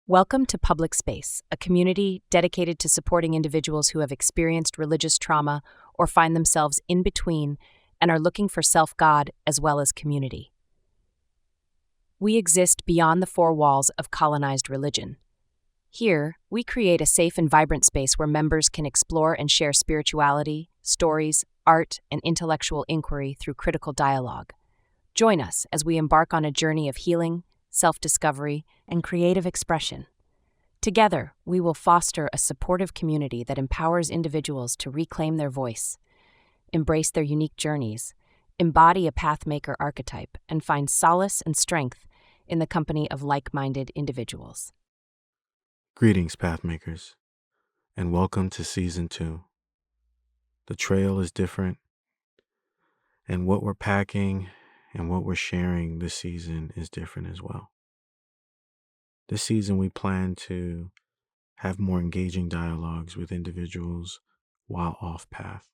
Welcome to Public Space, a community dedicated to supporting individuals who have experienced religious trauma or find themselves in between and are looking for self-God as well as community. We exist beyond the four walls of colonized religion. Here, we create a safe and vibrant space where members can explore and share spirituality, stories, art, and intellectual inquiry through critical dialogue. Join us as we embark on a journey of healing, self-discovery, and creative expression. Together, we will foster a supportive community that empowers individuals to reclaim their voice, embrace their unique journeys, embody a Path-Maker archetype, and find solace and strength in the company of like-minded individuals. Greetings, Pathmakers, and welcome to Season 2. The trail is different, and what we're packing and what we're sharing this season is different as well. This season, we plan to have more engaging dialogues with individuals while off path.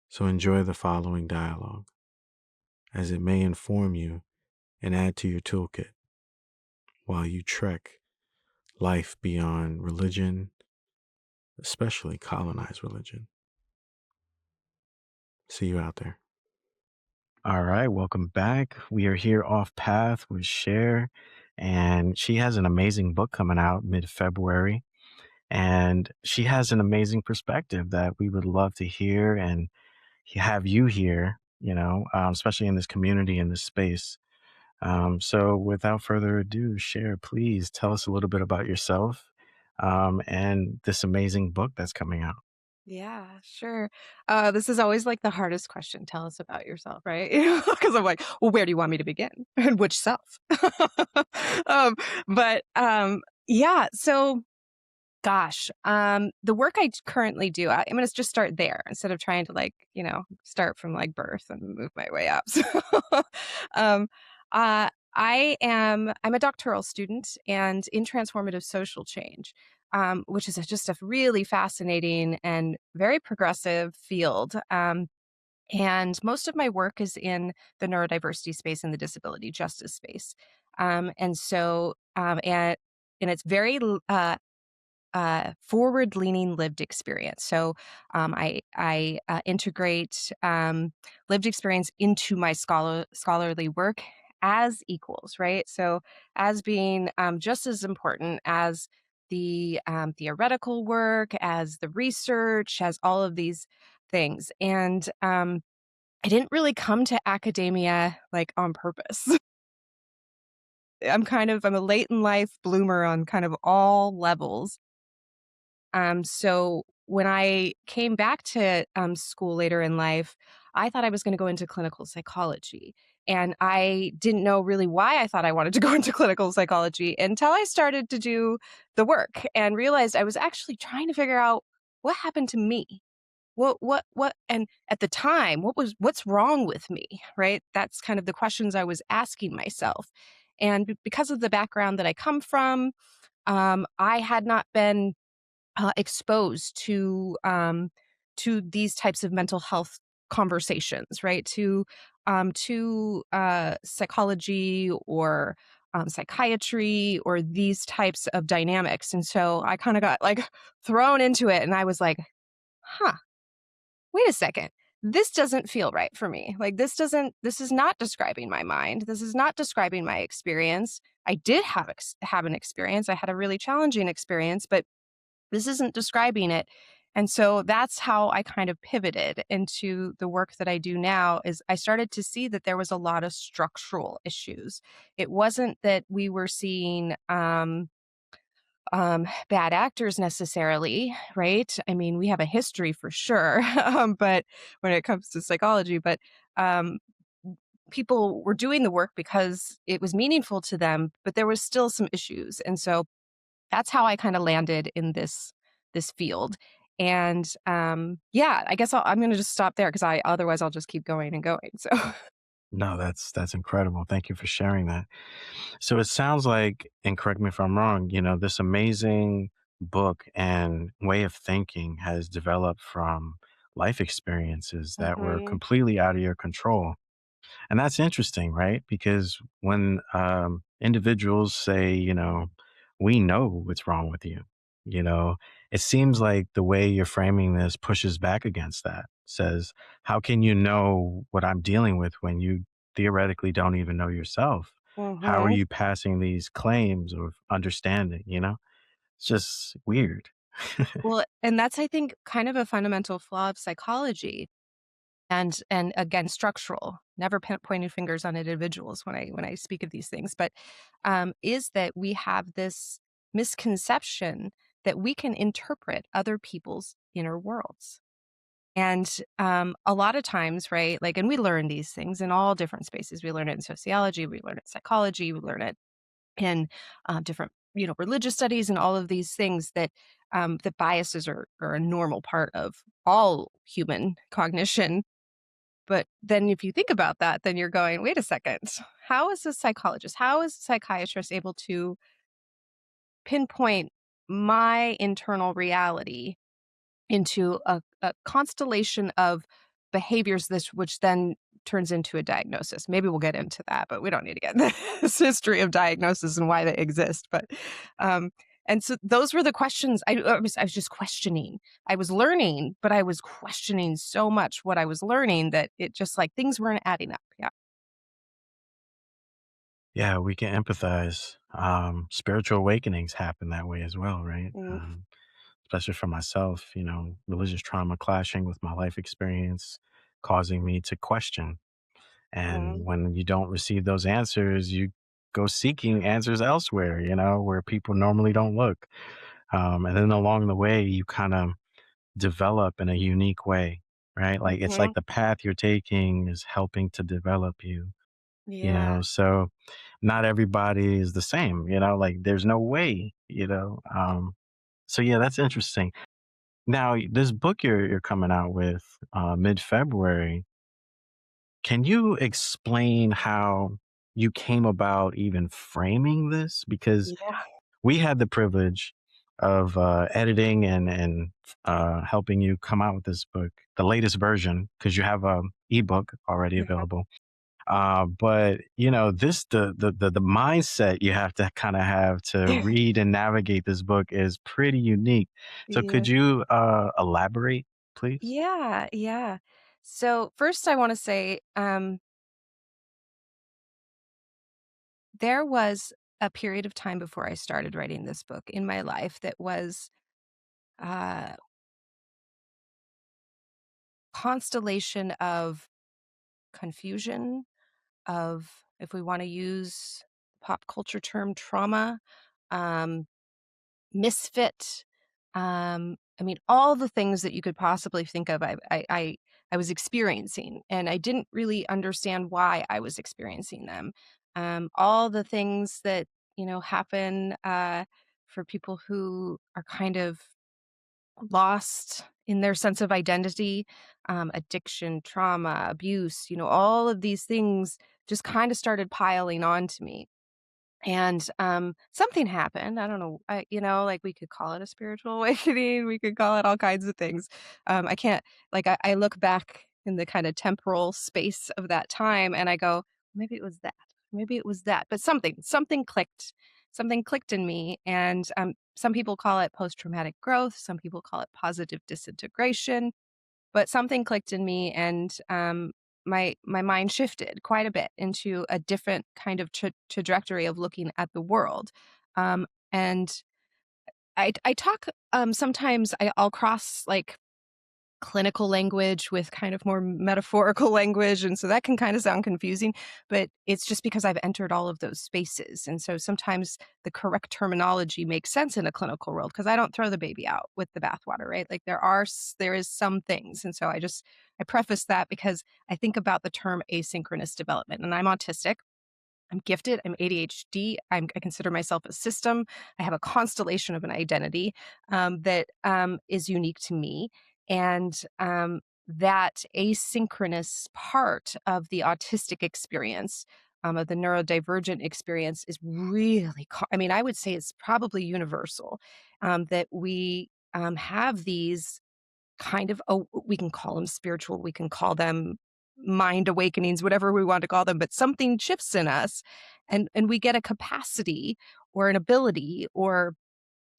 So enjoy the following dialogue, as it may inform you and add to your toolkit while you trek life beyond religion, especially colonized religion. See you out there. All right, welcome back. We are here off path with Cher, and she has an amazing book coming out mid-February, and she has an amazing perspective that we would love to hear and have you hear, especially in this community, in this space. So without further ado, Cher, please tell us a little bit about yourself and this amazing book that's coming out. Yeah, sure. This is always like the hardest question. Tell us about yourself, right? Because I'm like, well, where do you want me to begin? And which self? um, but yeah, so gosh, the work I currently do, I'm going to just start there instead of trying to start from like birth and move my way up. So, um, I'm a doctoral student and in transformative social change, which is just a really fascinating and very progressive field. And most of my work is in the neurodiversity space and the disability justice space. And so, and it's very forward-leaning lived experience. So I integrate lived experience into my scholarly work as equals, right? So as being just as important as the theoretical work, as the research, as all of these things. And I didn't really come to academia like on purpose. I'm a late in life bloomer on kind of all levels. So when I came back to school later in life, I thought I was going to go into clinical psychology. And I didn't know really why I thought I wanted to go into clinical psychology until I started to do the work and realized I was actually trying to figure out what happened to me. And at the time, what's wrong with me, right? That's kind of the questions I was asking myself. And because of the background that I come from, I had not been exposed to these types of mental health conversations, right? To psychology or psychiatry or these types of dynamics, and so I kind of got like thrown into it, and I was like, "Huh, wait a second." This doesn't feel right for me. Like this is not describing my mind. This is not describing my experience. I did have an experience. I had a really challenging experience, but this isn't describing it. And so that's how I kind of pivoted into the work that I do now is I started to see that there was a lot of structural issues. It wasn't that we were seeing bad actors necessarily, right? I mean, we have a history for sure, but when it comes to psychology, but um, people were doing the work because it was meaningful to them, but there was still some issues. And so that's how I kinda landed in this field. And, yeah, I guess I'm gonna just stop there because I otherwise I'll just keep going and going, so No, that's incredible. Thank you for sharing that. So it sounds like, and correct me if I'm wrong, this amazing book and way of thinking has developed from life experiences that were Mhm. completely out of your control. And that's interesting, right? Because when individuals say, we know what's wrong with you. You know, it seems like the way you're framing this pushes back against that. Says, how can you know what I'm dealing with when you theoretically don't even know yourself? How are Mhm. you passing these claims of understanding? It's just weird. Well, and that's, I think, kind of a fundamental flaw of psychology and again, structural, never pointing fingers on individuals when I speak of these things, but, is that we have this misconception that we can interpret other people's inner worlds. And, a lot of times, right, like and we learn these things in all different spaces. We learn it in sociology, we learn it in psychology, we learn it in, different, religious studies and all of these things that biases are a normal part of all human cognition. But then if you think about that, then you're going, "Wait a second. How is a psychologist, how is a psychiatrist able to pinpoint my internal reality into a constellation of behaviors this which then turns into a diagnosis?" Maybe we'll get into that, but we don't need to get into this history of diagnosis and why they exist, but, um and so those were the questions I was just questioning. I was learning, but I was questioning so much what I was learning that it just, like, things weren't adding up. Yeah. Yeah, we can empathize. Spiritual awakenings happen that way as well, right? Mm, Especially for myself, religious trauma clashing with my life experience, causing me to question. And mhm. when you don't receive those answers, you go seeking answers elsewhere, where people normally don't look. And then along the way, you kind of develop in a unique way, right? Like it's like Mhm. the path you're taking is helping to develop you, Yeah. so not everybody is the same, like there's no way, so yeah, that's interesting. Now, this book you're coming out with mid-February, can you explain how you came about even framing this? Because Yeah. we had the privilege of editing and helping you come out with this book, the latest version, because you have a ebook already Yeah. available. But this the mindset you have to kind of have to read and navigate this book is pretty unique. So Yeah. could you elaborate, please? Yeah, yeah. So first I wanna say, there was a period of time before I started writing this book in my life that was a constellation of confusion, of, if we wanna use pop culture term, trauma, um, misfit, I mean, all the things that you could possibly think of, I was experiencing, and I didn't really understand why I was experiencing them. All the things that, happen, for people who are kind of lost in their sense of identity, addiction, trauma, abuse, all of these things just kinda started piling on to me. And, something happened. I don't know, like, we could call it a spiritual awakening, we could call it all kinds of things. I can't like, I look back in the kinda temporal space of that time, and I go, "Maybe it was that. Maybe it was that." But something clicked. Something clicked in me, and, some people call it post-traumatic growth, some people call it positive disintegration. But something clicked in me and, my mind shifted quite a bit into a different kind of trajectory of looking at the world. And I talk, sometimes I'll cross, like, clinical language with kind of more metaphorical language, and so that can kinda sound confusing, but it's just because I've entered all of those spaces, and so sometimes the correct terminology makes sense in a clinical world because I don't throw the baby out with the bathwater, right? Like, there is some things, and so I preface that because I think about the term asynchronous development, and I'm autistic. I'm gifted, I'm ADHD, I consider myself a system. I have a constellation of an identity, that, is unique to me, and, that asynchronous part of the autistic experience, of the neurodivergent experience is really I mean, I would say it's probably universal, that we, have these kind of we can call them spiritual, we can call them mind awakenings, whatever we want to call them, but something shifts in us and we get a capacity or an ability or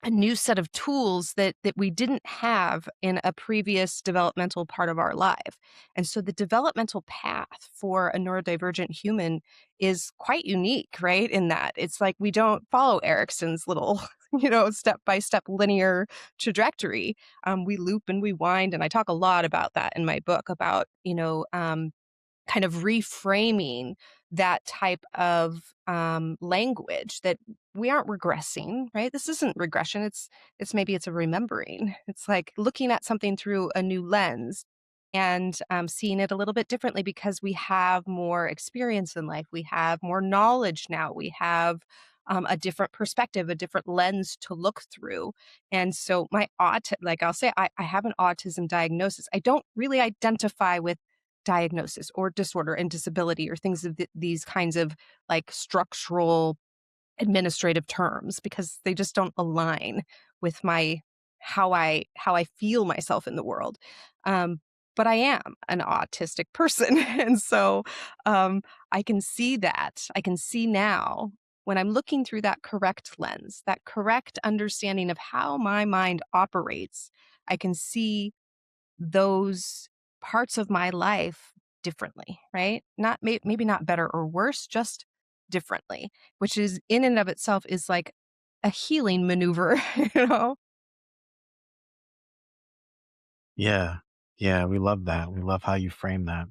a new set of tools that we didn't have in a previous developmental part of our life. And so the developmental path for a neurodivergent human is quite unique, right? In that it's like we don't follow Erickson's little, step by step linear trajectory. We loop and we wind. And I talk a lot about that in my book about, kind of reframing that type of language that we aren't regressing, right? This isn't regression. It's maybe it's a remembering. It's like looking at something through a new lens and seeing it a little bit differently because we have more experience in life. We have more knowledge now. We have a different perspective, a different lens to look through. And so like I'll say, I have an autism diagnosis. I don't really identify with diagnosis or disorder and disability or things of these kinds of like structural administrative terms because they just don't align with my how I feel myself in the world. Um, but I am an autistic person, and so I can see that. I can see now when I'm looking through that correct lens, that correct understanding of how my mind operates. I can see those parts of my life differently, right? Not maybe not better or worse, just differently, which is in and of itself is like a healing maneuver, you know? Yeah. Yeah. We love that. We love how you frame that.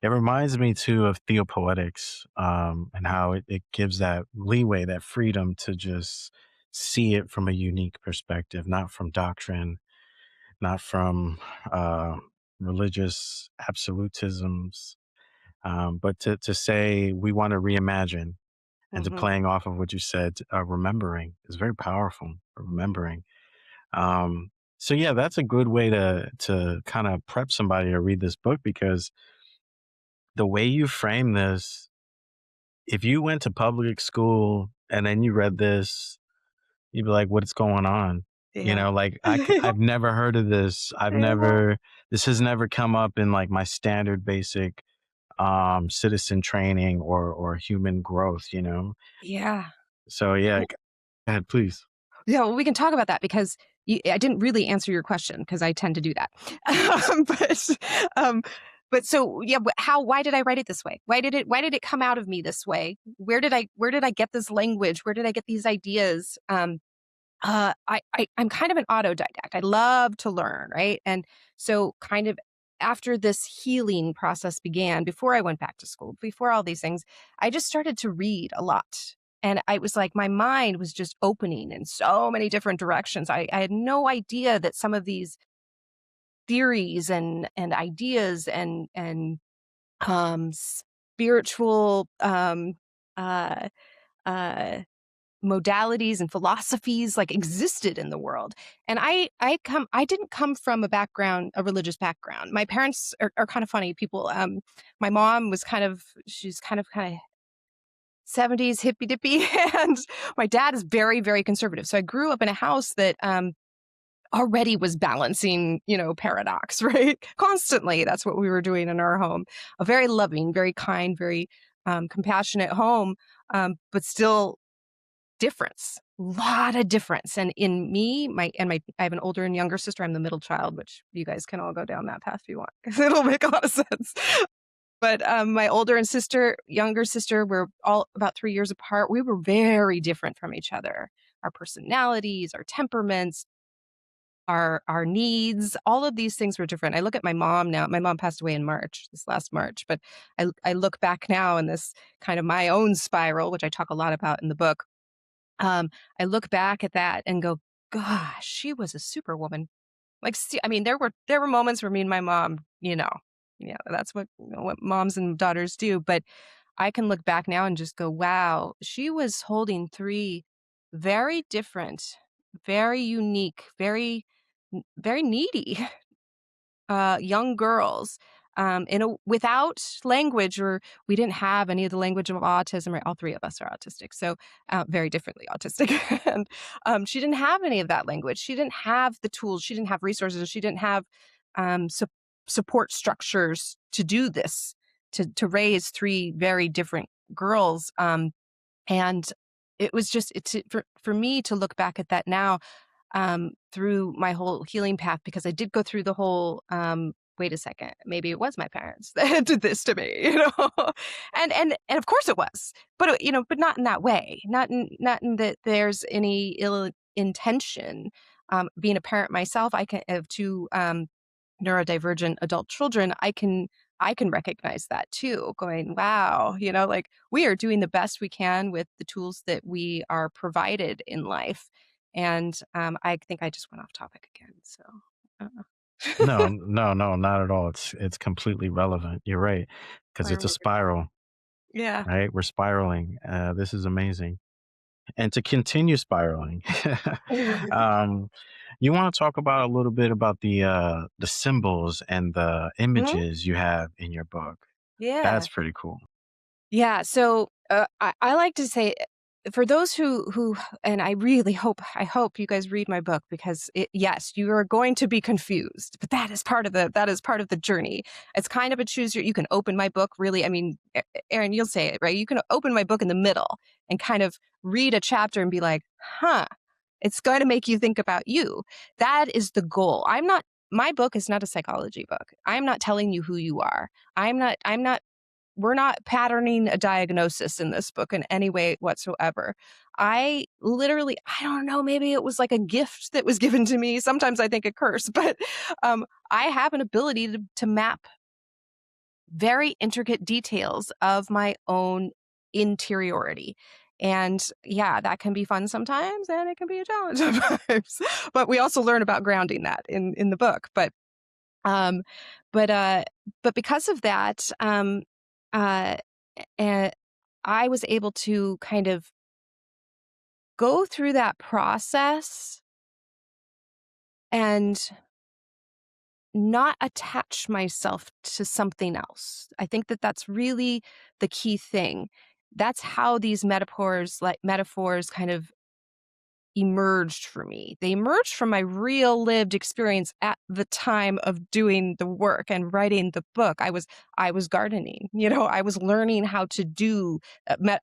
It reminds me too of theopoetics, and how it gives that leeway, that freedom to just see it from a unique perspective, not from doctrine, not from uh, religious absolutisms, but to say we want to reimagine and to Mhm. playing off of what you said, remembering is very powerful. Remembering. Um, so yeah, that's a good way to kind of prep somebody to read this book because the way you frame this, if you went to public school and then you read this, you'd be like, "What's going on?" Yeah. Like I've never heard of this. Yeah. This has never come up in like my standard basic citizen training or human growth. Yeah. So yeah, go ahead, please. Yeah, well, we can talk about that because I didn't really answer your question because I tend to do that. Um, but, um, but so yeah, why did I write it this way? Why did it come out of me this way? Where did I get this language? Where did I get these ideas? I'm kind of an autodidact. I love to learn, right? And so kind of after this healing process began, before I went back to school, before all these things, I just started to read a lot. And I was like, my mind was just opening in so many different directions. I had no idea that some of these theories and ideas and spiritual uh, uh, modalities and philosophies like existed in the world. And I didn't come from a religious background. My parents are kind of funny people. My mom was she's kind of 70s hippy dippy and my dad is very, very conservative. So I grew up in a house that already was balancing, paradox, right? Constantly. That's what we were doing in our home. A very loving, very kind, very compassionate home, but still difference, lot of difference. And in me, I have an older and younger sister. I'm the middle child, which you guys can all go down that path if you want, because it'll make a lot of sense. But my younger sister, we're all about 3 years apart. We were very different from each other. Our personalities, our temperaments, our needs, all of these things were different. I look at my mom now. My mom passed away in this last March, but I look back now in this kind of my own spiral, which I talk a lot about in the book. I look back at that and go, "Gosh, she was a superwoman." Like, I mean, there were moments where me and my mom, that's what moms and daughters do. But I can look back now and just go, "Wow, she was holding three very different, very unique, very needy young girls without language, or we didn't have any of the language of autism, right? All three of us are autistic, so very differently autistic. And she didn't have any of that language. She didn't have the tools. She didn't have resources. She didn't have support structures to do this, to raise three very different girls. And it was just for me to look back at that now, through my whole healing path, because I did go through the whole, wait a second, maybe it was my parents that did this to me, and of course it was, but but not in that way, not in that there's any ill intention. Being a parent myself, I can have two neurodivergent adult children. I can recognize that too, going, wow, like we are doing the best we can with the tools that we are provided in life. And I think I just went off topic again. So, No, no, no, not at all. It's completely relevant. You're right, because Where it's a were we? spiral, Yeah. right? We're spiraling. This is amazing. And to continue spiraling, um, you want to talk about a little bit about the symbols and the Mhm. images you have in your book. Yeah. That's pretty cool. Yeah, so, I like to say, for those who and I hope you guys read my book, because yes, you are going to be confused, but that is part of the journey. It's kind of a you can open my book really, I mean, Aaron, you'll say it, right? You can open my book in the middle and kind of read a chapter and be like, "Huh." It's going to make you think about you. That is the goal. My book is not a psychology book. I'm not telling you who you are. I'm not we're not patterning a diagnosis in this book in any way whatsoever. I don't know, maybe it was like a gift that was given to me. Sometimes I think a curse, but I have an ability to map very intricate details of my own interiority. And yeah, that can be fun sometimes and it can be a challenge sometimes. But we also learn about grounding that in the book. Um but uh but because of that, uh and I was able to kind of go through that process and not attach myself to something else. I think that that's really the key thing. That's how these metaphors kind of emerged for me. They emerged from my real lived experience at the time of doing the work and writing the book. I was gardening. I was learning how to do.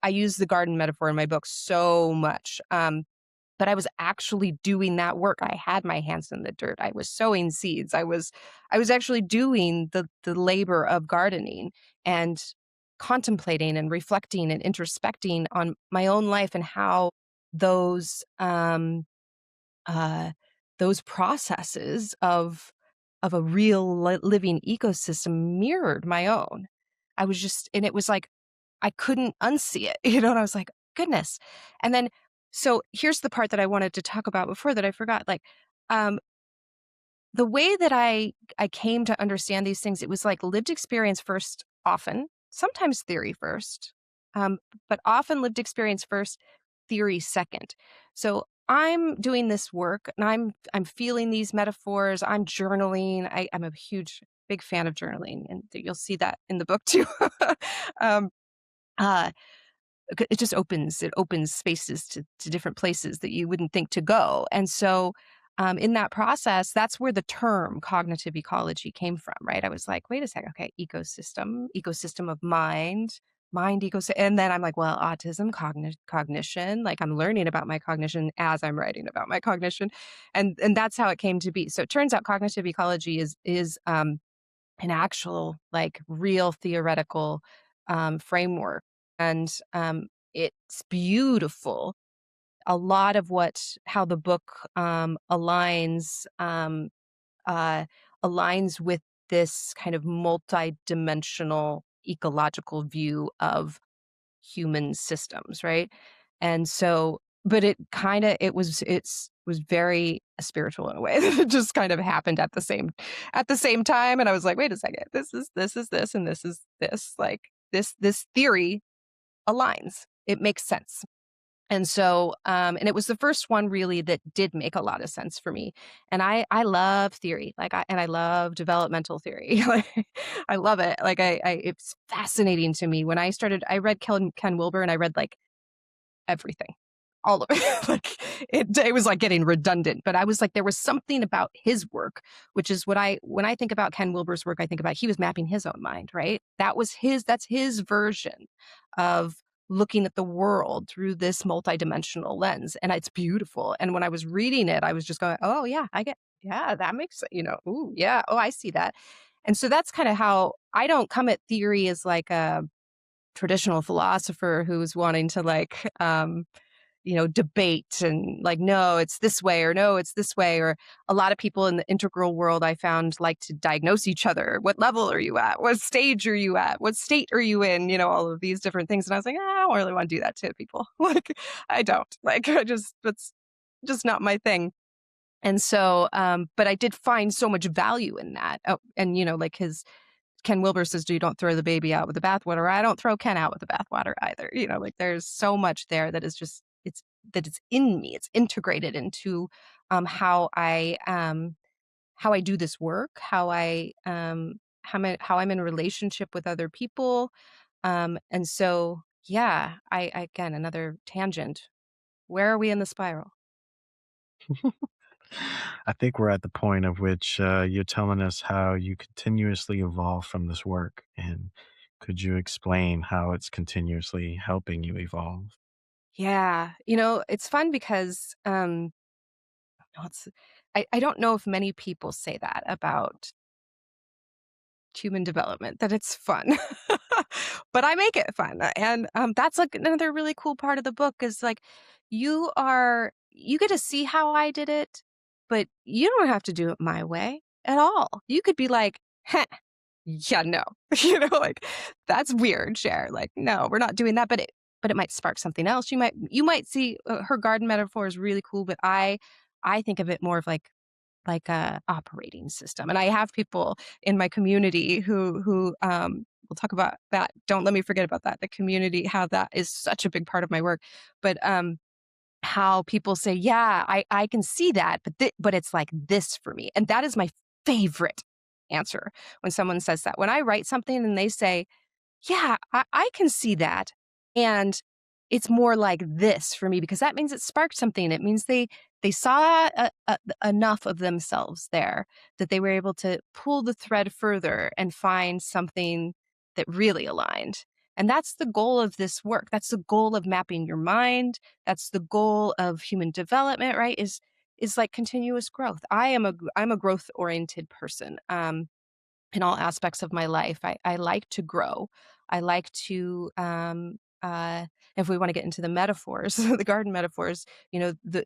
I use the garden metaphor in my book so much. But I was actually doing that work. I had my hands in the dirt. I was sowing seeds. I was actually doing the labor of gardening and contemplating and reflecting and introspecting on my own life and how those uh those processes of a real living ecosystem mirrored my own. And it was like I couldn't unsee it, and I was like, goodness. And then, so here's the part that I wanted to talk about before that I forgot. Like, um, the way that I came to understand these things, it was like lived experience first, often, sometimes theory first, um, but often lived experience first, theory second. So I'm doing this work and I'm feeling these metaphors. I'm journaling. I'm a big fan of journaling, and you'll see that in the book too. um, uh, it opens spaces to different places that you wouldn't think to go. And so in that process, that's where the term cognitive ecology came from, right? I was like, wait a second, okay, ecosystem of mind ecosystem. And then I'm like, well, autism, cognition, like I'm learning about my cognition as I'm writing about my cognition. And that's how it came to be. So it turns out cognitive ecology is an actual, like, real theoretical framework. And it's beautiful. A lot of how the book uh, aligns with this kind of multi-dimensional ecological view of human systems, right? And so, but it was very spiritual in a way. It just kind of happened at the same time. And I was like, wait a second, this is this, and this is this. Like this theory aligns. It makes sense. And so, and it was the first one really that did make a lot of sense for me. And I love theory, I love developmental theory. Like, I love it. Like it's fascinating to me. I read Ken Wilber, and I read like everything, all of it. Like it was like getting redundant, but I was like, there was something about his work, which is when I think about Ken Wilber's work, I think about he was mapping his own mind, right? That's his version of looking at the world through this multidimensional lens, and it's beautiful. And when I was reading it, I was just going, "Oh yeah, I get, yeah, that makes, ooh, yeah, oh, I see that." And so that's kind of how I don't come at theory as like a traditional philosopher who's wanting to like debate and like, no, it's this way, or no, it's this way. Or a lot of people in the integral world I found like to diagnose each other. What level are you at? What stage are you at? What state are you in? All of these different things. And I was like, I don't really want to do that to people. Like, I don't. Like, that's just not my thing. And so, but I did find so much value in that. Oh, and like his Ken Wilber says, "You don't throw the baby out with the bathwater." I don't throw Ken out with the bathwater either. Like there's so much there that is just it's in me. It's integrated into how I do this work, how I'm in relationship with other people. And so yeah, I again, another tangent. Where are we in the spiral? I think we're at the point of which you're telling us how you continuously evolve from this work. And could you explain how it's continuously helping you evolve? Yeah, it's fun because no, I don't know if many people say that about human development, that it's fun. But I make it fun. And that's like another really cool part of the book is like you get to see how I did it, but you don't have to do it my way at all. You could be like, "Heh, yeah, no." Like that's weird, Cher. Like, no, we're not doing that. But it might spark something else. You might see her garden metaphor is really cool, but I think of it more of like a operating system. And I have people in my community who we'll talk about that. Don't let me forget about that. The community, how that is such a big part of my work. But how people say, yeah, I can see that, but it's like this for me. And that is my favorite answer when someone says that. When I write something and they say, yeah, I can see that. And it's more like this for me because that means it sparked something. It means they saw enough of themselves there that they were able to pull the thread further and find something that really aligned. And that's the goal of this work. That's the goal of mapping your mind. That's the goal of human development, right? Is like continuous growth. I'm a growth oriented person. In all aspects of my life. I like to grow. I like to, if we want to get into the metaphors, the garden metaphors, the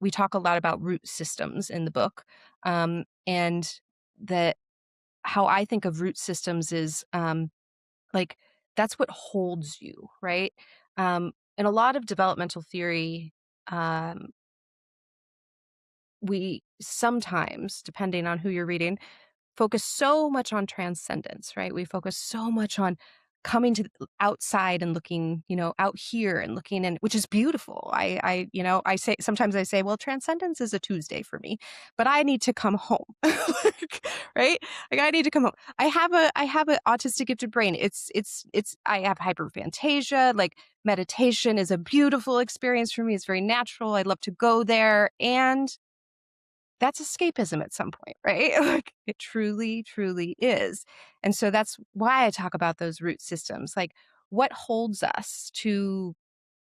we talk a lot about root systems in the book, and that how I think of root systems is like that's what holds you, right? In a lot of developmental theory, um, we sometimes, depending on who you're reading, focus so much on transcendence, right? We focus so much on coming to the outside and looking, out here and looking in, which is beautiful. I say sometimes I say, well, transcendence is a Tuesday for me, but I need to come home, right? Like I need to come home. I have an autistic gifted brain. I have hyperphantasia. Like meditation is a beautiful experience for me. It's very natural. I love to go there, and that's escapism at some point, right? Like it truly, truly is. And so that's why I talk about those root systems. Like what holds us to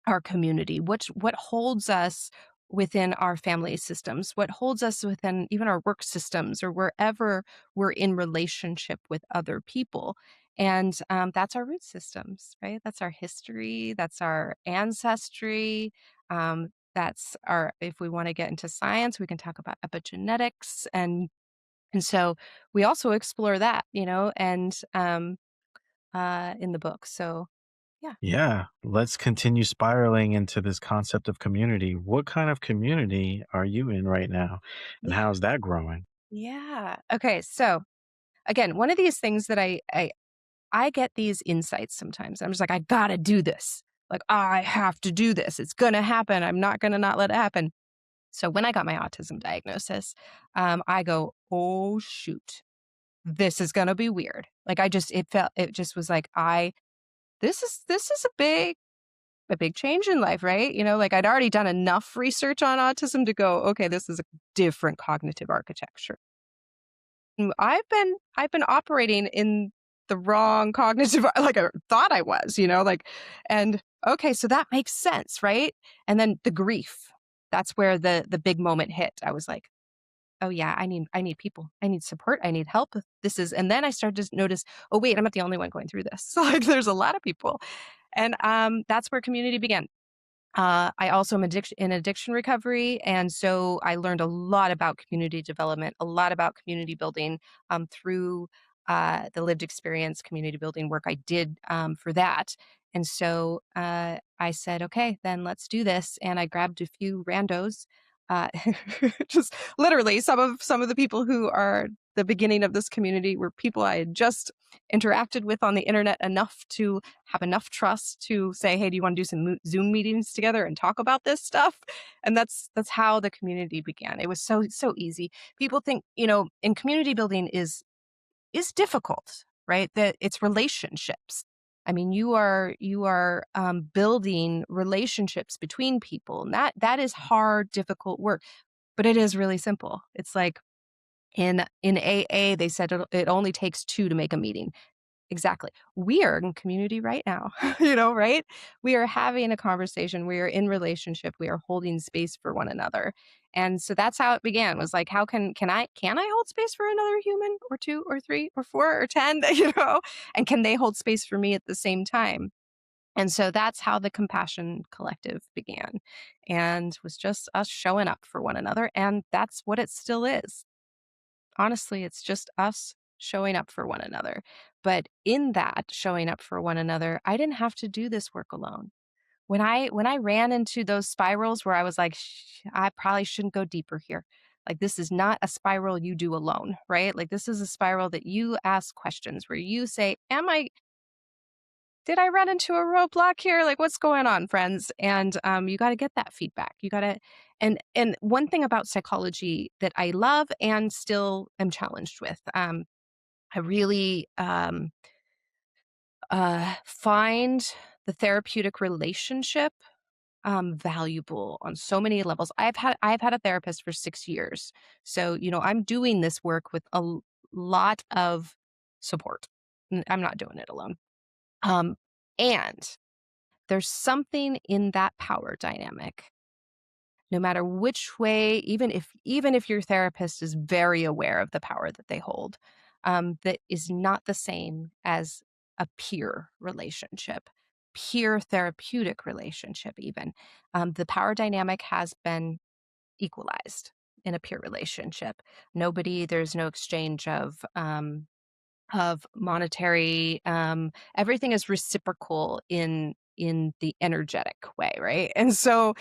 our community? What holds us within our family systems? What holds us within even our work systems or wherever we're in relationship with other people? And that's our root systems, right? That's our history. That's our ancestry. That's our, if we want to get into science, we can talk about epigenetics. And so we also explore that, and in the book. So yeah. Yeah, let's continue spiraling into this concept of community. What kind of community are you in right now? And Yeah. how's that growing? Yeah. Okay. So again, one of these things that I get these insights sometimes. I'm just like, I gotta do this. Like, I have to do this. It's gonna happen. I'm not gonna not let it happen. So when I got my autism diagnosis, I go, oh shoot, this is gonna be weird. Like it just was like, this is a big change in life, right? Like I'd already done enough research on autism to go, okay, this is a different cognitive architecture. I've been operating in the wrong cognitive, like I thought I was, like, and okay, so that makes sense, right? And then the grief, that's where the big moment hit. I was like, oh yeah, I need people. I need support. I need help. This is, and then I started to notice, oh wait, I'm not the only one going through this. So like there's a lot of people. And that's where community began. I also am in addiction recovery, and so I learned a lot about community development, a lot about community building through the lived experience community building work I did for that. And so I said, okay, then let's do this. And I grabbed a few randos, uh, just literally some of the people who are the beginning of this community were people I had just interacted with on the internet enough to have enough trust to say, "Hey, do you want to do some Zoom meetings together and talk about this stuff?" And that's how the community began. It was so easy. People think, in community building is difficult, right? That it's relationships. I mean, you are building relationships between people, and that is hard, difficult work. But it is really simple. It's like in AA, they said it only takes two to make a meeting. Exactly. We are in community right now, right? We are having a conversation. We are in relationship. We are holding space for one another. And so that's how it began, was like, how can I hold space for another human or two or three or four or 10, and can they hold space for me at the same time? And so that's how the Compassion Collective began, and was just us showing up for one another. And that's what it still is. Honestly, it's just us showing up for one another. But in that showing up for one another, I didn't have to do this work alone. When I ran into those spirals where I was like, I probably shouldn't go deeper here. Like, this is not a spiral you do alone, right? Like, this is a spiral that you ask questions where you say, did I run into a roadblock here? Like, what's going on, friends? And you got to get that feedback. You got to, and one thing about psychology that I love and still am challenged with, I really find the therapeutic relationship valuable on so many levels. I've had a therapist for 6 years, so I'm doing this work with lot of support. I'm not doing it alone. Um, and there's something in that power dynamic, no matter which way, even if your therapist is very aware of the power that they hold, that is not the same as a peer relationship, peer therapeutic relationship even. The power dynamic has been equalized in a peer relationship. There's no exchange of monetary, everything is reciprocal in the energetic way, right? And so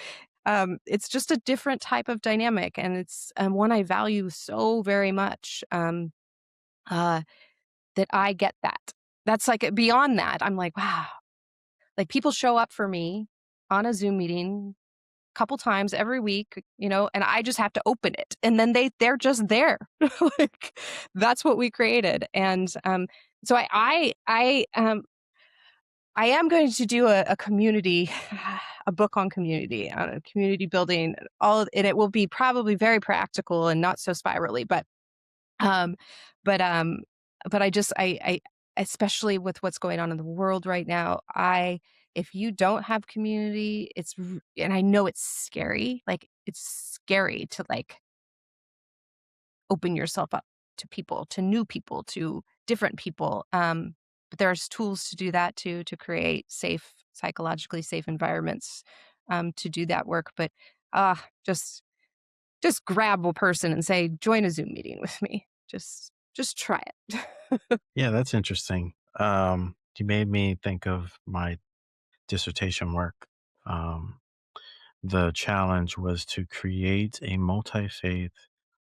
it's just a different type of dynamic, and it's one I value so very much, uh, that I get that. That's like beyond that. I'm like, wow, like people show up for me on a Zoom meeting a couple times every week, and I just have to open it, and then they're just there. Like, that's what we created. And so I am going to do a community, a book on community building, and it will be probably very practical and not so spirally, um, but um, but I especially with what's going on in the world right now, if you don't have community, and I know it's scary, like it's scary to like open yourself up to people, to new people, to different people. But there's tools to do that too, to create psychologically safe environments, to do that work. But uh, just just grab a person and say, join a Zoom meeting with me. Just try it. Yeah, that's interesting. You made me think of my dissertation work. Um, the challenge was to create a multi faith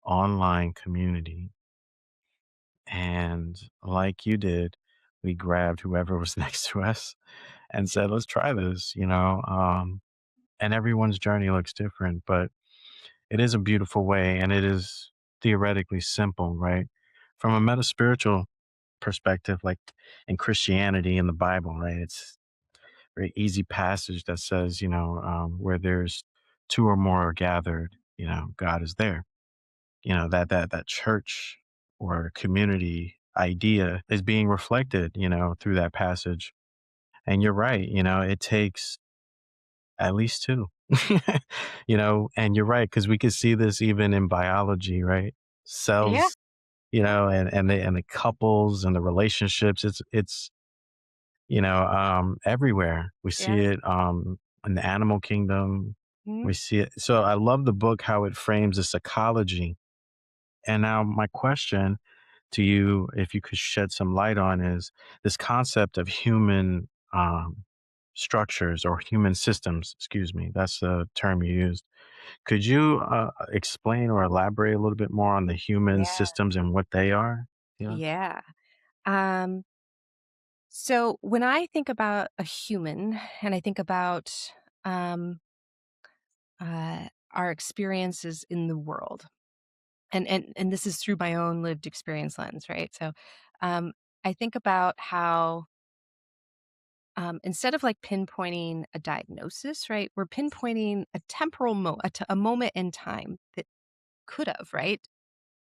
online community. And like you did, we grabbed whoever was next to us and said, let's try this, and everyone's journey looks different, but it is a beautiful way and it is theoretically simple, right? From a meta spiritual perspective, like in Christianity in the Bible, right? It's a very easy passage that says, where there's two or more are gathered, God is there. That church or community idea is being reflected, through that passage. And you're right, it takes at least two, and you're right, because we could see this even in biology, right? Yeah. Cells, and the couples and the relationships. It's everywhere. We see Yeah. it in the animal kingdom. Mhm. We see it. So I love the book, how it frames this ecology. And now my question to you, if you could shed some light on, is this concept of human structures or human systems. Excuse me, that's the term you used. Could you explain or elaborate a little bit more on the human Yeah. systems and what they are? Yeah. Yeah. Um, so when I think about a human and I think about um, our experiences in the world, and this is through my own lived experience lens, right? So um, I think about how instead of like pinpointing a diagnosis, right, we're pinpointing a a moment in time that could have, right,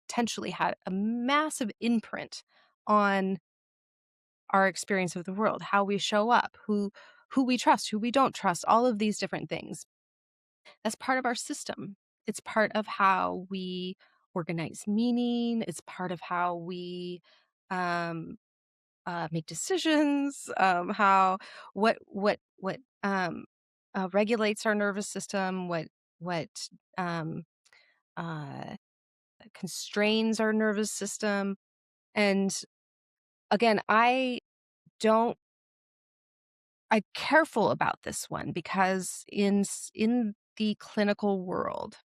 potentially had a massive imprint on our experience of the world, how we show up, who we trust, who we don't trust, all of these different things. That's part of our system. It's part of how we organize meaning. It's part of how we um, make decisions. How what regulates our nervous system. What um, uh, constrains our nervous system. And again, don't I'm careful about this one because in the clinical world,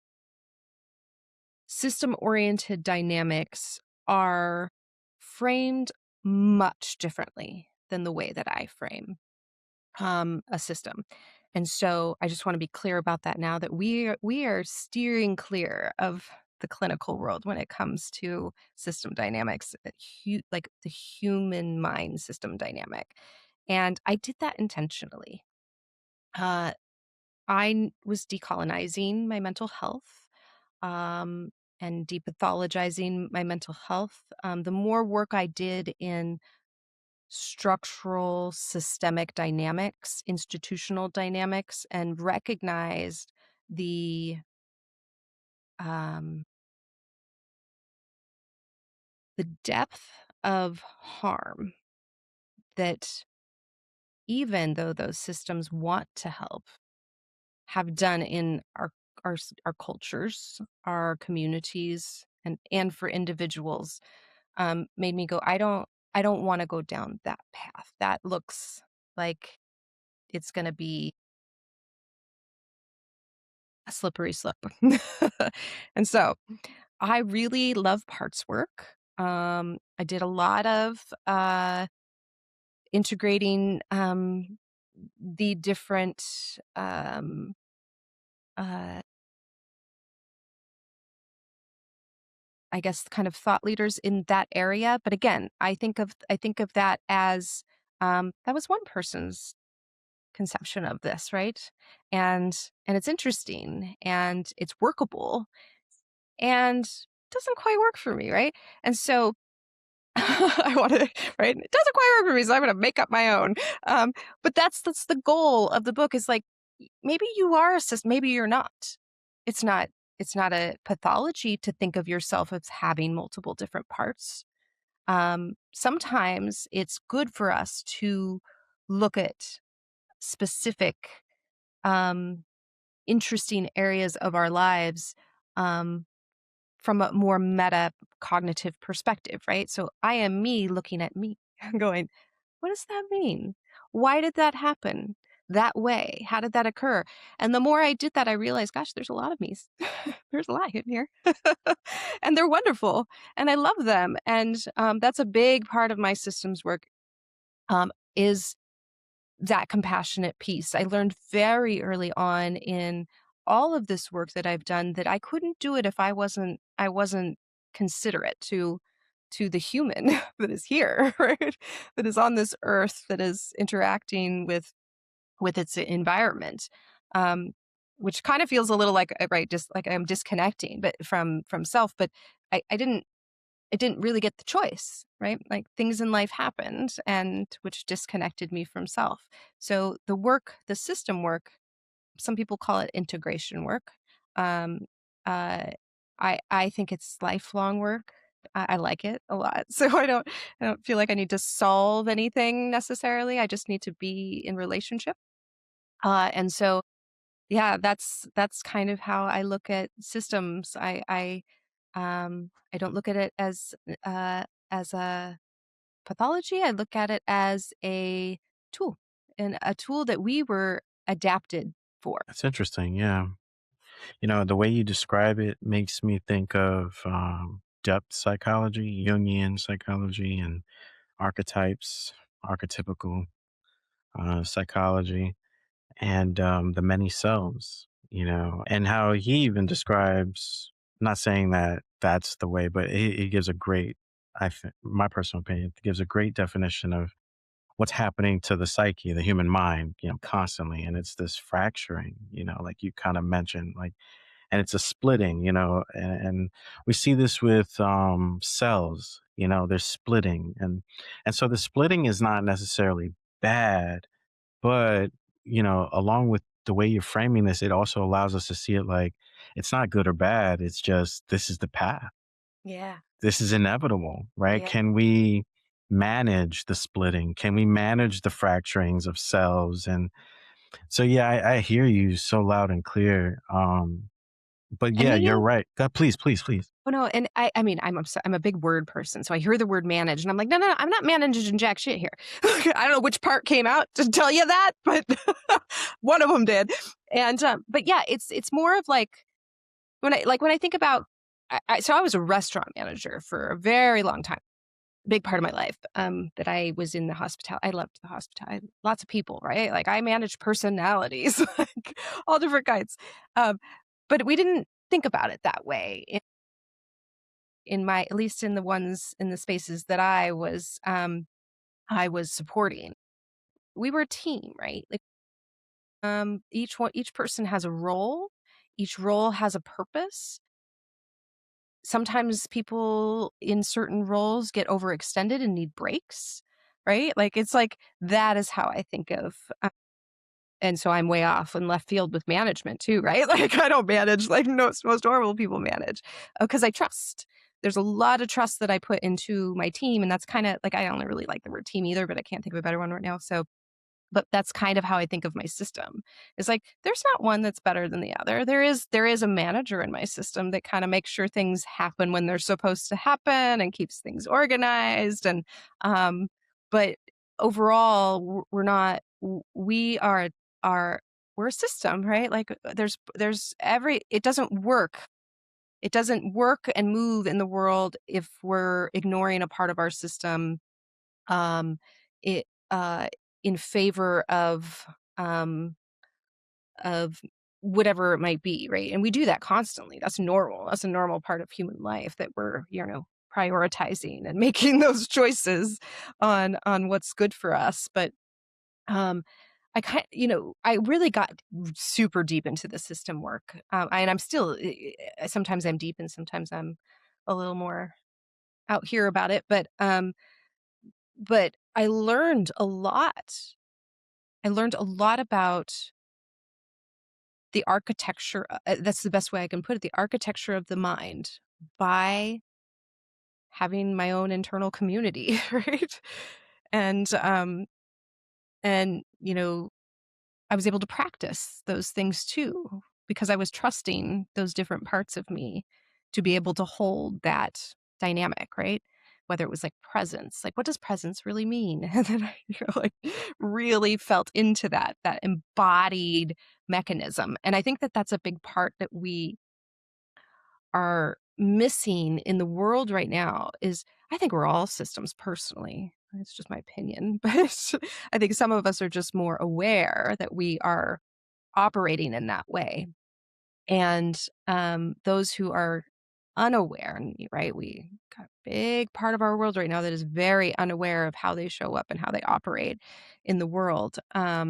system-oriented dynamics are framed much differently than the way that I frame a system. And so I just want to be clear about that now that we are steering clear of the clinical world when it comes to system dynamics, like the human mind system dynamic. And I did that intentionally. Uh, was decolonizing my mental health, um, and depathologizing my mental health. The more work I did in structural systemic dynamics, institutional dynamics, and recognized the um, the depth of harm that even though those systems want to help have done in our cultures, our communities, and for individuals, made me go, I don't want to go down that path. That looks like it's going to be a slippery slope. And so I really love parts work. I did a lot of integrating the different uh, I guess, kind of thought leaders in that area. But again, I think of that as that was one person's conception of this, right? And it's interesting and it's workable and doesn't quite work for me, right? And so I want to, right? It doesn't quite work for me, so I'm going to make up my own. But that's the goal of the book is like maybe you are a system, maybe you're not. It's not it's not a pathology to think of yourself as having multiple different parts. Sometimes it's good for us to look at specific, um, interesting areas of our lives um, from a more meta cognitive perspective, right? So I am me looking at me, going, what does that mean? Why did that happen that way? How did that occur? And the more I did that, I realized, gosh, there's a lot of me's. There's a lot in here. And they're wonderful. And I love them. And that's a big part of my systems work is that compassionate piece. I learned very early on in all of this work that I've done that I couldn't do it if I wasn't considerate to the human that is here, right? That is on this earth, that is interacting with its environment. Um, which kind of feels a little like right, just like I'm disconnecting, but from self. But I didn't. I didn't really get the choice, right? Like things in life happened and which disconnected me from self. So the work, the system work, some people call it integration work. Um, uh, I think it's lifelong work. I like it a lot. So I don't feel like I need to solve anything necessarily. I just need to be in relationship. And so yeah, that's kind of how I look at systems. I don't look at it as a pathology. I look at it as a tool, and a tool that we were adapted for. That's interesting. Yeah. The way you describe it makes me think of depth psychology, Jungian psychology, and archetypes, archetypical psychology, and the many selves, and how he even describes, not saying that that's the way, but he gives a great, my personal opinion, gives a great definition of what's happening to the psyche, the human mind, constantly. And it's this fracturing, like you kind of mentioned, like, and it's a splitting, and we see this with cells, they're splitting. And so the splitting is not necessarily bad, but, along with the way you're framing this, it also allows us to see it like it's not good or bad. It's just, this is the path. Yeah. This is inevitable, right? Yeah. Can we manage the splitting? Can we manage the fracturings of cells? And so, yeah, I hear you so loud and clear. But And yeah, you're maybe right. God, please, please, please. oh, no, and I mean, I'm a big word person, so I hear the word manage, and I'm like, "No, I'm not managing jack shit here." I don't know which part came out to tell you that, but one of them did. And, but yeah, it's more of like when I think about so I was a restaurant manager for a very long time, big part of my life, that I was in the hospital I loved the hospitality, lots of people, right? Like, I managed personalities, like, all different kinds, um, but we didn't think about it that way in my at least in the ones in the spaces that I was supporting. We were a team, right? Like, each person has a role, each role has a purpose. Sometimes people in certain roles get overextended and need breaks, right? Like, it's like that is how I think of and so I'm way off in left field with management too, right? Like, I don't manage like most horrible people manage, because I trust. There's a lot of trust that I put into my team, and that's kinda like, I don't really like the word team either, but I can't think of a better one right now, so but that's kind of how I think of my system. It's like, there's not one that's better than the other. There is a manager in my system that kinda makes sure things happen when they're supposed to happen and keeps things organized, and, um, but overall, we're not we are we're a system, right? Like, there's every it doesn't work. It doesn't work and move in the world if we're ignoring a part of our system, um, it in favor um, of whatever it might be, right? And we do that constantly. That's normal. That's a normal part of human life that we're, prioritizing and making those choices on what's good for us. But um, I really got super deep into the system work, and I'm still. Sometimes I'm deep, and sometimes I'm a little more out here about it. But I learned a lot. I learned a lot about the architecture, that's the best way I can put it, the architecture of the mind by having my own internal community, right? And, and, I was able to practice those things too, because I was trusting those different parts of me to be able to hold that dynamic, right? Whether it was like presence, like what does presence really mean? And then I, like really felt into that embodied mechanism. And I think that that's a big part that we are missing in the world right now is I think we're all systems personally. It's just my opinion, but I think some of us are just more aware that we are operating in that way. And those who are unaware, and right, we got a big part of our world right now that is very unaware of how they show up and how they operate in the world. Uh,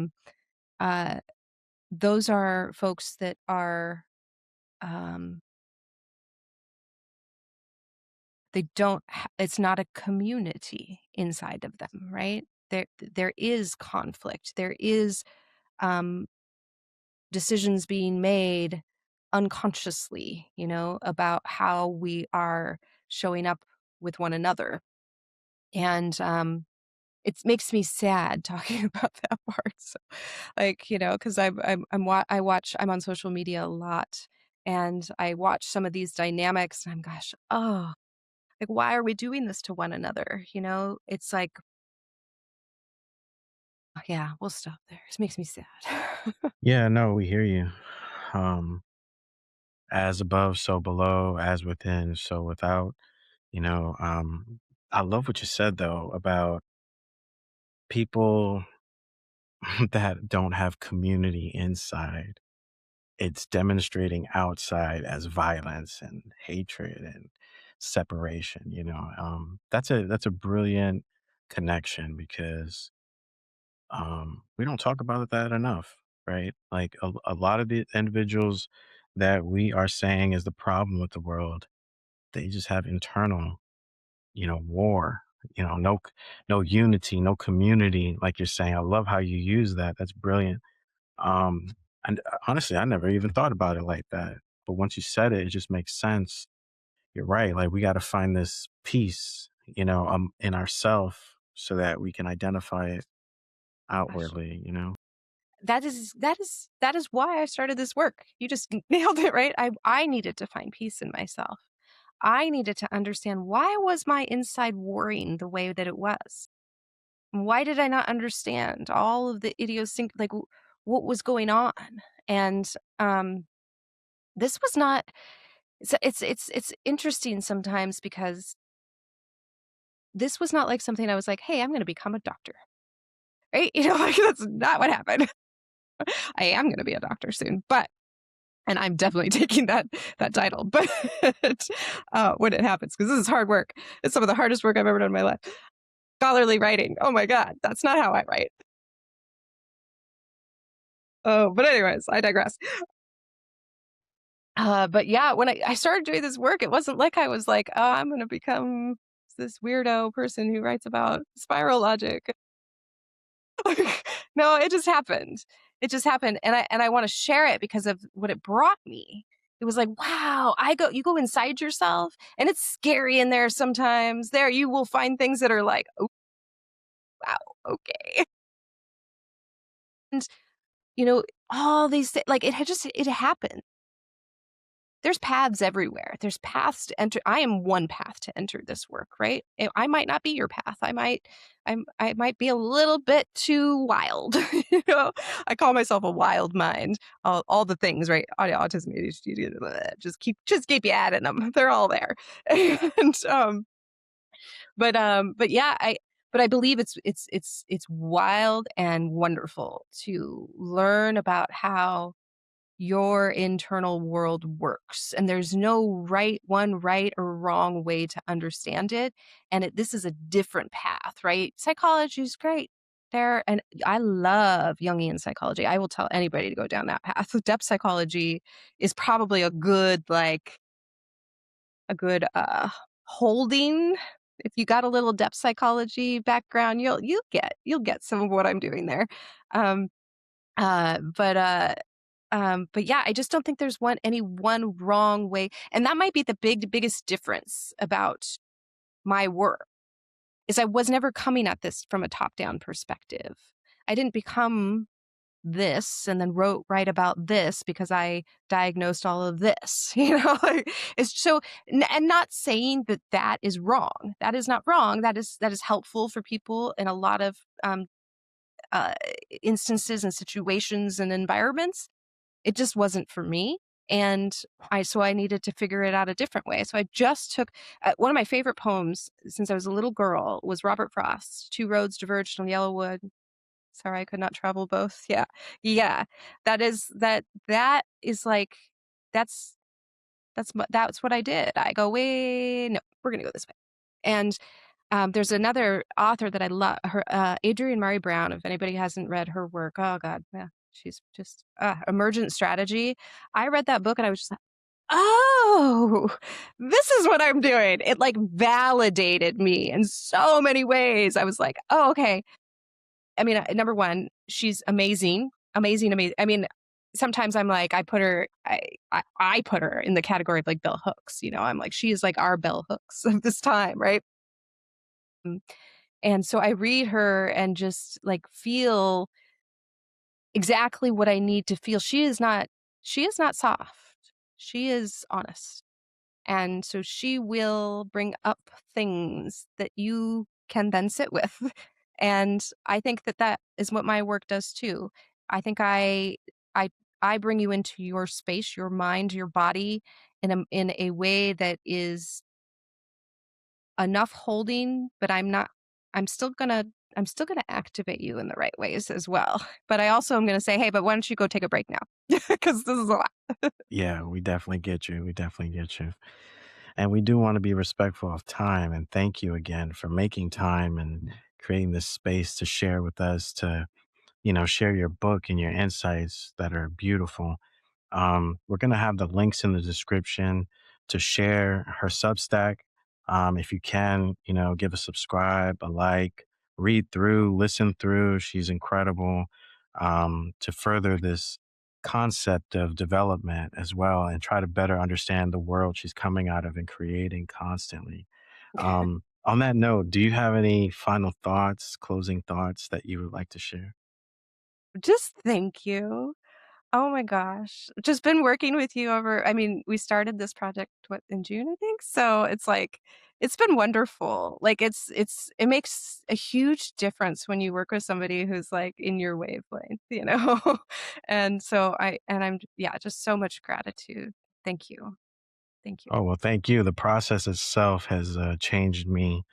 those are folks that are um, they don't it's not a community inside of them, right? There is conflict. There is um decisions being made unconsciously, about how we are showing up with one another. And it makes me sad talking about that part. So, like, because I'm on social media a lot, and I watch some of these dynamics, and I'm, gosh, oh, like, why are we doing this to one another? It's like, yeah, we'll stop there. It makes me sad. Yeah, no, we hear you. Um, as above, so below, as within, so without. You know, I love what you said though about people that don't have community inside. It's demonstrating outside as violence and hatred and separation. That's a brilliant connection because we don't talk about that enough, right? Like a lot of the individuals that we are saying is the problem with the world, they just have internal, war, no unity, no community, like you're saying. I love how you use that. That's brilliant. And honestly, I never even thought about it like that. But once you said it, it just makes sense. You're right. Like we got to find this peace, in ourself so that we can identify it Gosh. outwardly. That is why I started this work. You just nailed it, right? I needed to find peace in myself. I needed to understand, why was my inside warring the way that it was? Why did I not understand all of the like, what was going on? And this was not. It's interesting sometimes, because this was not like something I was like, hey, I'm going to become a doctor, right? Like, that's not what happened. I am going to be a doctor soon, and I'm definitely taking that title. But when it happens, because this is hard work. It's some of the hardest work I've ever done in my life. Scholarly writing. Oh my God, that's not how I write. Oh, but anyways, I digress. But yeah, when I started doing this work, it wasn't like I was like, oh, I'm going to become this weirdo person who writes about spiral logic. No, it just happened. It just happened, and I want to share it because of what it brought me. It was like, wow, you go inside yourself, and it's scary in there sometimes. There you will find things that are like, oh, wow, okay. And all these like, it happened. There's paths everywhere. There's paths to enter. I am one path to enter this work, right? I might not be your path. I might be a little bit too wild. I call myself a wild mind. All the things, right? Autism, ADHD, just keep you adding them. They're all there. And but yeah, I believe it's wild and wonderful to learn about how your internal world works, and there's no right or wrong way to understand it. And this is a different path, right? Psychology is great there, and I love Jungian psychology. I will tell anybody to go down that path. Depth psychology is probably a good holding. If you got a little depth psychology background, you'll get some of what I'm doing there. um uh but uh but yeah, I just don't think there's any one wrong way. And that might be the biggest difference about my work, is I was never coming at this from a top-down perspective. I didn't become this and then write about this because I diagnosed all of this. Like, it's so, and not saying that is wrong. That is not wrong. That is helpful for people in a lot of uh, instances and situations and environments. It just wasn't for me. And so I needed to figure it out a different way. So I just took one of my favorite poems since I was a little girl was Robert Frost's Two Roads Diverged on Yellowwood. Sorry, I could not travel both. Yeah. Yeah. That is like, that's that's what I did. I go, wait, no, we're going to go this way. And there's another author that I love, her, Adrienne Murray Brown. If anybody hasn't read her work, oh God, yeah, she's just Emergent Strategy. I read that book and I was just like, oh oh, this is what I'm doing. It like validated me in so many ways. I was like, oh, okay. I mean, number one, she's amazing, amazing, amazing. I mean, sometimes I'm like, I put her in the category of like bell hooks. I'm like, she is like our bell hooks of this time, right? Mm. And so I read her and just like feel exactly what I need to feel. She is not soft. She is honest. And so she will bring up things that you can then sit with. And I think that that is what my work does too. I think I I bring you into your space, your mind, your body in a way that is enough holding, but I'm still gonna I'm still gonna activate you in the right ways as well. But I also am gonna say, hey, but why don't you go take a break now? Because this is a lot. Yeah, we definitely get you. We definitely get you. And we do want to be respectful of time. And thank you again for making time and creating this space to share with us, to, share your book and your insights that are beautiful. We're going to have the links in the description to share her Substack. If you can, give a subscribe, a like, read through, listen through. She's incredible, to further this concept of development as well and try to better understand the world she's coming out of and creating constantly. On that note, do you have any final thoughts, closing thoughts that you would like to share? Just thank you. Oh my gosh. Just been working with you I mean, we started this project in June, I think. So it's like it's been wonderful. Like it makes a huge difference when you work with somebody who's like in your wavelength. And so I'm yeah, just so much gratitude. Thank you. Thank you. Oh, well, thank you. The process itself has changed me,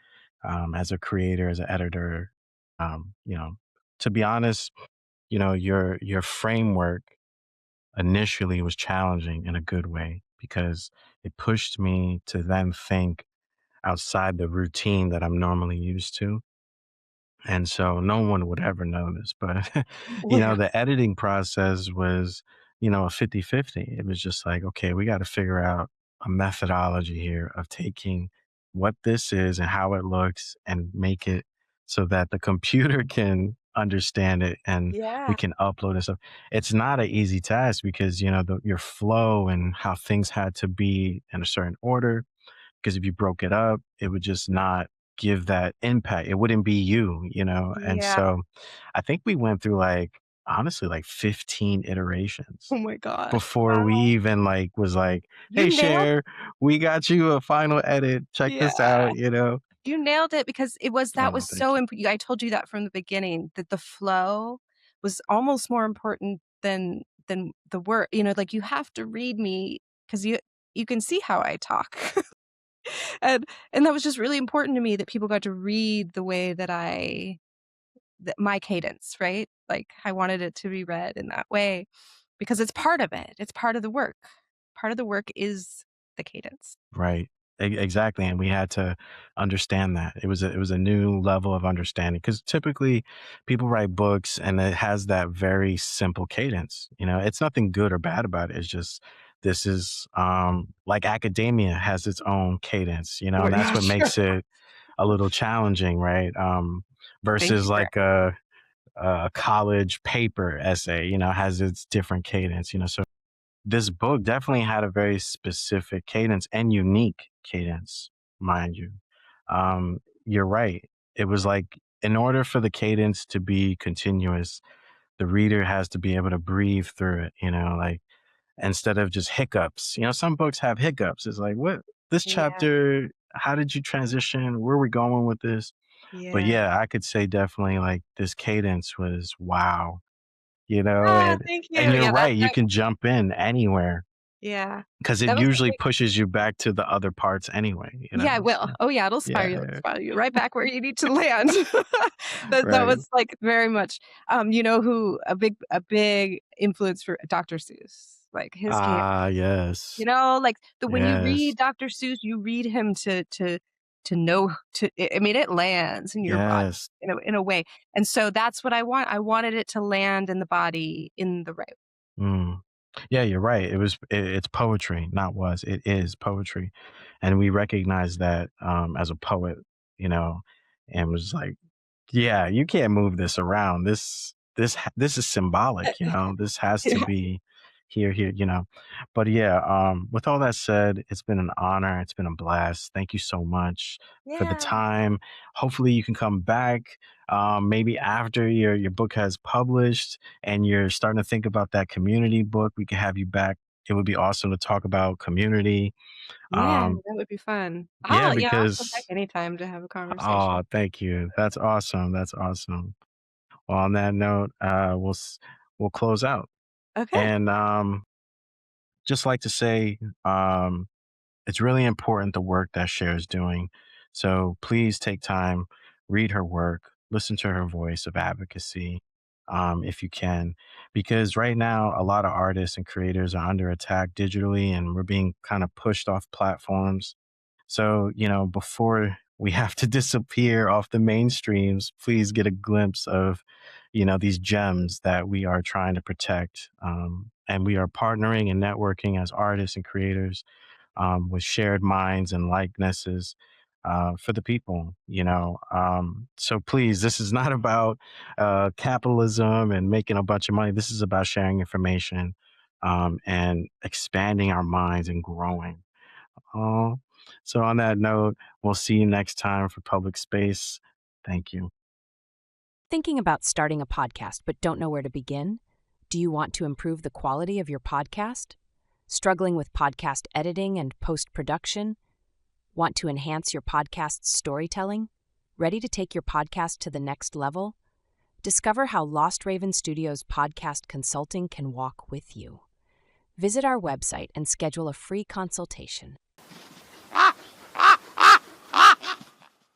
as a creator, as an editor. Um, you know, to be honest, your framework initially was challenging in a good way because it pushed me to then think outside the routine that I'm normally used to. And so no one would ever know this, but Well, yeah. the editing process was, a 50-50. It was just like, okay, we got to figure out a methodology here of taking what this is and how it looks and make it so that the computer can understand it and we Yeah. can upload it. So it's not an easy task because, your flow and how things had to be in a certain order, because if you broke it up, it would just not give that impact. It wouldn't be you. And Yeah. so I think we went through honestly 15 Oh iterations my gosh. before we Wow. even was like, You hey, nailed Cher, we got you a final edit. Check Yeah. this out. You nailed it because that Oh, was thank so you. I told you that from the beginning, that the flow was almost more important than the word. Like you have to read me because you can see how I talk. and and that was just really important to me that people got to read the way that my cadence, right? Like I wanted it to be read in that way because it's part of it. It's part of the work. Part of the work is the cadence. Right. Exactly. And we had to understand that. It was a new level of understanding because typically people write books and it has that very simple cadence. It's nothing good or bad about it. It's just this is like academia has its own cadence, and that's Yeah, what sure. makes it a little challenging, right? Thank Versus you for like a college paper essay, has its different cadence. So this book definitely had a very specific cadence and unique cadence, mind you. You're right. It was like, in order for the cadence to be continuous, the reader has to be able to breathe through it, like instead of just hiccups. Some books have hiccups. It's like, what, this Yeah, chapter, how did you transition? Where are we going with this? But yeah. yeah, I could say definitely like this cadence was wow, Ah, and thank and you. you're Yeah, right. You can jump in anywhere yeah. because it That was a usually great pushes you back to the other parts anyway. Yeah, it will. So Oh, yeah, yeah, spiral you right back where you need to land. That right. was, like, very much you know who a big influence for Dr. Seuss, like, his cadence. Ah, yes. Like, the when you Yes. read Dr. Seuss, you read him to know to I mean, it lands in your body Yes. in a way, and so that's what I want. I wanted it to land in the body in the right Mm. Yeah, you're right. It's poetry, not was. It is poetry, and we recognize that as a poet, you know, and was like, yeah, you can't move this around. This is symbolic, This has to Yeah. be here. But yeah, with all that said, it's been an honor. It's been a blast. Thank you so much for the Yeah. time. Hopefully you can come back maybe after your book has published and you're starting to think about that community book. We can have you back. It would be awesome to talk about community. Yeah, Um, that would be fun. yeah, I'll come back because anytime to have a conversation. oh, thank you. That's awesome. That's awesome. Well, on that note, we'll close out, Okay. and just like to say, it's really important the work that Cher is doing. So please take time, read her work, listen to her voice of advocacy, if you can, because right now a lot of artists and creators are under attack digitally, and we're being kind of pushed off platforms. So, before we have to disappear off the mainstreams, please get a glimpse of, these gems that we are trying to protect. And we are partnering and networking as artists and creators with shared minds and likenesses for the people, So please, this is not about capitalism and making a bunch of money. This is about sharing information and expanding our minds and growing. Oh, so on that note, we'll see you next time for Public Space. Thank you. Thinking about starting a podcast but don't know where to begin? Do you want to improve the quality of your podcast? Struggling with podcast editing and post production? Want to enhance your podcast's storytelling? Ready to take your podcast to the next level? Discover how Lost Raven Studios podcast consulting can walk with you. Visit our website and schedule a free consultation.